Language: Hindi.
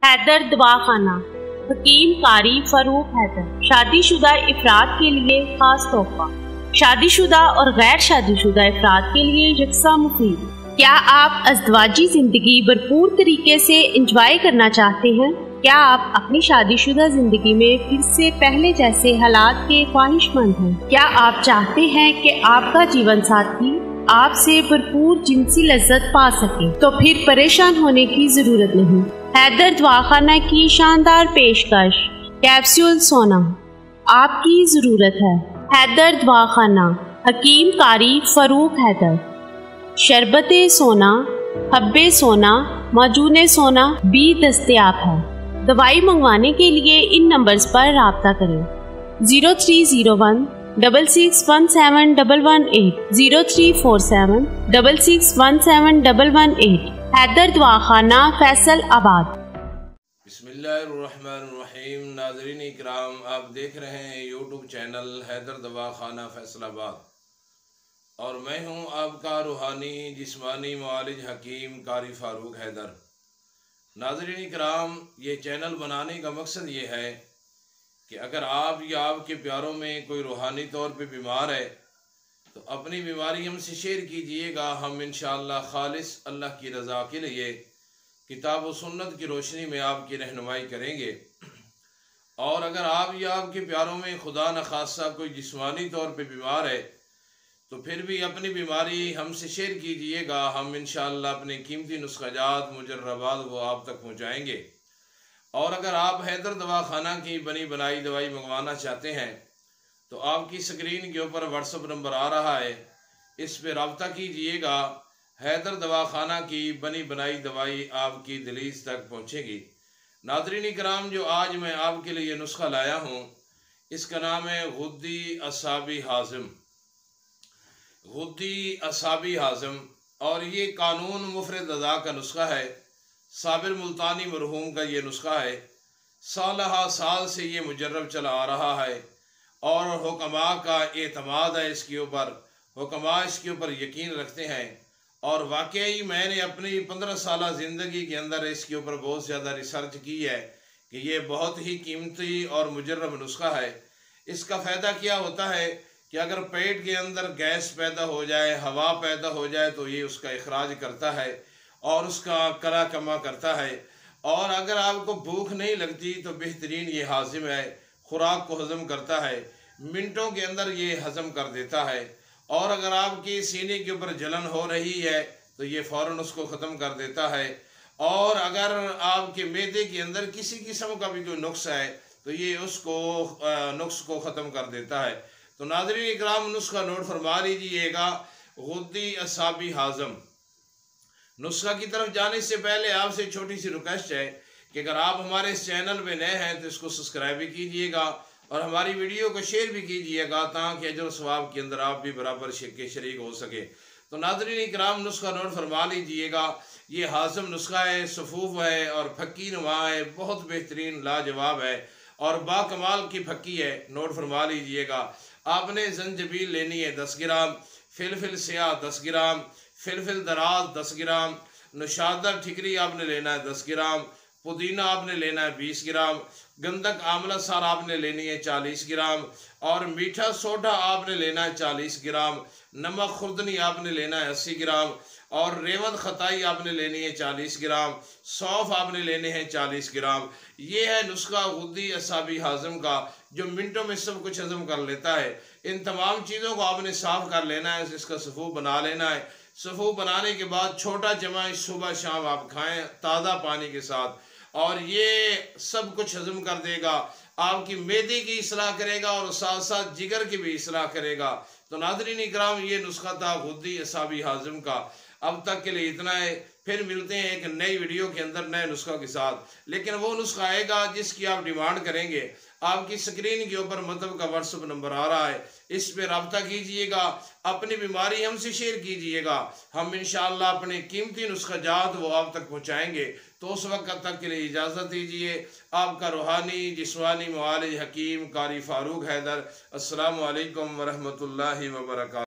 हैदर दवाखाना, हकीम कारी फरूक हैदर। शादीशुदा इफराद के लिए खास तोहफा। शादीशुदा और गैर शादीशुदा इफराद के लिए यकसा मुफीद। क्या आप अज़दवाजी जिंदगी भरपूर तरीके से इंजॉय करना चाहते हैं? क्या आप अपनी शादीशुदा जिंदगी में फिर से पहले जैसे हालात के ख्वाहिशमंद हैं? क्या आप चाहते हैं कि आपका जीवन साथी आपसे भरपूर जिनसी लज्जत पा सके? तो फिर परेशान होने की जरूरत नहीं। हैदर दवाखाना की शानदार पेशकश, कैप्सूल सोना आपकी जरूरत है। हैदर दवाखाना, हकीम कारी फरूक हैदर। शरबते सोना, हब्बे सोना, माजून सोना भी दस्तयाब है। दवाई मंगवाने के लिए इन नंबर्स पर राब्ता करें। 0301 66171118, 0347 66171118। हैदर दवाखाना, फैसल आबाद। बिस्मिल्लाहिर्रहमानिर्रहीम। नाज़रीन इकराम, आप देख रहे हैं यूट्यूब चैनल हैदर दवाखाना फैसलाबाद और मैं हूं आपका रूहानी जिस्मानी मुआलिज हकीम कारी फारूक हैदर। नाज़रीन इकराम, ये चैनल बनाने का मकसद ये है कि अगर आप या आपके प्यारों में कोई रूहानी तौर पे बीमार है तो अपनी बीमारी हमसे शेयर कीजिएगा। हम इंशाअल्लाह खालिस अल्लाह की रज़ा के लिए किताब व सुन्नत की रोशनी में आपकी रहनुमाई करेंगे। और अगर आप या आपके प्यारों में खुदा न खासा कोई जिस्मानी तौर पे बीमार है तो फिर भी अपनी बीमारी हमसे शेयर कीजिएगा। हम इंशाअल्लाह अपने कीमती नुस्ख़ाजात मुजर्रबात वो आप तक पहुँचाएँगे। और अगर आप हैदर दवाखाना की बनी बनाई दवाई मंगवाना चाहते हैं तो आपकी स्क्रीन के ऊपर व्हाट्सअप नंबर आ रहा है, इस पर रब्ता कीजिएगा। हैदर दवाखाना की बनी बनाई दवाई आपकी दहलीज तक पहुँचेगी। नाज़रीन इकराम, जो आज मैं आपके लिए नुस्खा लाया हूँ इसका नाम है गुद्दी असाबी हाज़िम। गुद्दी असाबी हाज़िम, और ये कानून मुफरद अज़ा का नुस्खा है। साबिर मुल्तानी मरहूम का ये नुस्खा है। सालहा साल से ये मुजर्रब चला आ रहा है और हुक्मा का एतमाद है इसके ऊपर। हुक्मा इसके ऊपर यकीन रखते हैं और वाकई मैंने अपनी 15 साल ज़िंदगी के अंदर इसके ऊपर बहुत ज़्यादा रिसर्च की है कि ये बहुत ही कीमती और मुजर्रब नुस्खा है। इसका फ़ायदा क्या होता है कि अगर पेट के अंदर गैस पैदा हो जाए, हवा पैदा हो जाए तो ये उसका इखराज करता है और उसका कला कमा करता है। और अगर आपको भूख नहीं लगती तो बेहतरीन ये हाजिम है, खुराक को हज़म करता है, मिनटों के अंदर ये हज़म कर देता है। और अगर आपकी सीने के ऊपर जलन हो रही है तो ये फ़ौरन उसको ख़त्म कर देता है। और अगर आपके मैदे के अंदर किसी किस्म का भी कोई नुक्स है तो ये उसको नुक्स को ख़त्म कर देता है। तो नाज़रीन इकराम, नुस्खा नोट फरमा लीजिएगा, गुद्दी असाबी हाज़िम। नुस्खा की तरफ जाने से पहले आपसे छोटी सी रिक्वेस्ट है कि अगर आप हमारे इस चैनल में नए हैं तो इसको सब्सक्राइब भी कीजिएगा और हमारी वीडियो को शेयर भी कीजिएगा ताकि अजर सवाब के अंदर आप भी बराबर शरीक हो सके। तो नाज़रीन इकराम, नुस्खा नोट फरमा लीजिएगा। ये हाज़िम नुस्खा है, सफ़ूफ़ है और फक्की नुमा है, बहुत बेहतरीन लाजवाब है और बाकमाल की फक्की है। नोट फरमा लीजिएगा। आपने जंजबील लेनी है 10 ग्राम, फिलफिल स्याह 10 ग्राम, फिलफिल दराज 10 ग्राम, नुशादर ठिकरी आपने लेना है 10 ग्राम, पुदीना आपने लेना है 20 ग्राम, गंधक आमला सार आपने लेनी है 40 ग्राम और मीठा सोडा आपने लेना है 40 ग्राम, नमक खुर्दनी आपने लेना है 80 ग्राम और रेवत खताई आपने लेनी है 40 ग्राम, सौफ आपने लेने हैं 40 ग्राम। ये है नुस्खा गुद्दी असाबी हाज़िम का जो मिनटों में सब कुछ हज़म कर लेता है। इन तमाम चीज़ों को आपने साफ़ कर लेना है, इसका सफ़ूफ बना लेना है। सफ़ूफ बनाने के बाद छोटा चम्मच सुबह शाम आप खाएं ताज़ा पानी के साथ और ये सब कुछ हज़म कर देगा, आपकी मैदे की इस्लाह करेगा और साथ साथ जिगर की भी इस्लाह करेगा। तो नाज़रीन इकराम, ये नुस्खा था गुद्दी असाबी हाज़िम का। अब तक के लिए इतना है, फिर मिलते हैं एक नई वीडियो के अंदर नए नुस्खा के साथ। लेकिन वो नुस्खा आएगा जिसकी आप डिमांड करेंगे। आपकी स्क्रीन के ऊपर मतलब का व्हाट्सअप नंबर आ रहा है, इस पर रब्ता कीजिएगा, अपनी बीमारी हमसे शेयर कीजिएगा। हम इंशाअल्लाह अपने कीमती नुस्खाजात वो आप तक पहुँचाएँगे। तो उस वक्त तक के लिए इजाज़त दीजिए। आपका रूहानी जिस्मानी मुआलिज हकीम कारी फारूक हैदर। अस्सलामु अलैकुम वरहमतुल्लाहि वबरकातुहू।